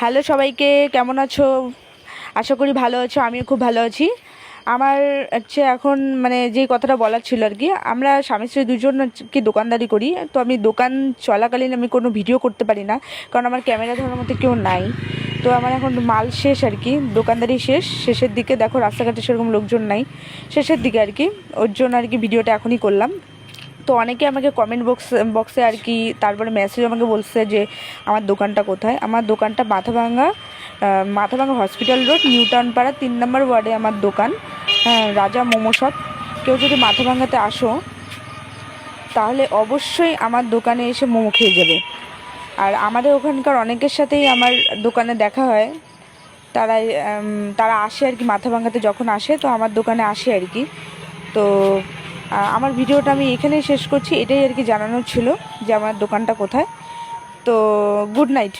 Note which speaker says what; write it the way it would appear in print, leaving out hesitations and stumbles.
Speaker 1: Hello সবাইকে, কেমন আছো? আশা করি ভালো আছো। আমিও খুব ভালো আছি। আমার হচ্ছে এখন মানে যে কথাটা বলার ছিল আর কি, আমরা স্বামী স্ত্রী দুজন কি দোকানদারি করি। তো আমি দোকান চলাকালীন আমি কোনো ভিডিও করতে পারি না, কারণ আমার ক্যামেরা ধরার মতো কেউ নাই। তো আমার এখন মাল শেষ আর কি, দোকানদারি শেষের দিকে। দেখো রাস্তাঘাটে সেরকম লোকজন নাই, শেষের দিকে আর কি। ওর জন্য আর কি ভিডিওটা এখনই করলাম। তো অনেকে আমাকে কমেন্ট বক্সে আর কি, তারপরে মেসেজ আমাকে বলছে যে আমার দোকানটা কোথায়। আমার দোকানটা Mathabhanga hospital road, new town পাড়া 3 নম্বর ওয়ার্ডে আমার দোকান। রাজা মোমো শপ। কেউ যদি মাথাভাঙাতে আসো তাহলে অবশ্যই আমার দোকানে এসে মোমো খেয়ে যাবে। আর আমাদের ওখানকার অনেকের সাথেই আমার দোকানে দেখা হয়। তারা তারা আসে আর কি, মাথাভাঙাতে যখন আসে তো আমার দোকানে আসে আর কি। তো আমার ভিডিওটা আমি এখানেই শেষ করছি। এটাই আর কি জানানোর ছিল যে আমার দোকানটা কোথায়। তো গুড নাইট।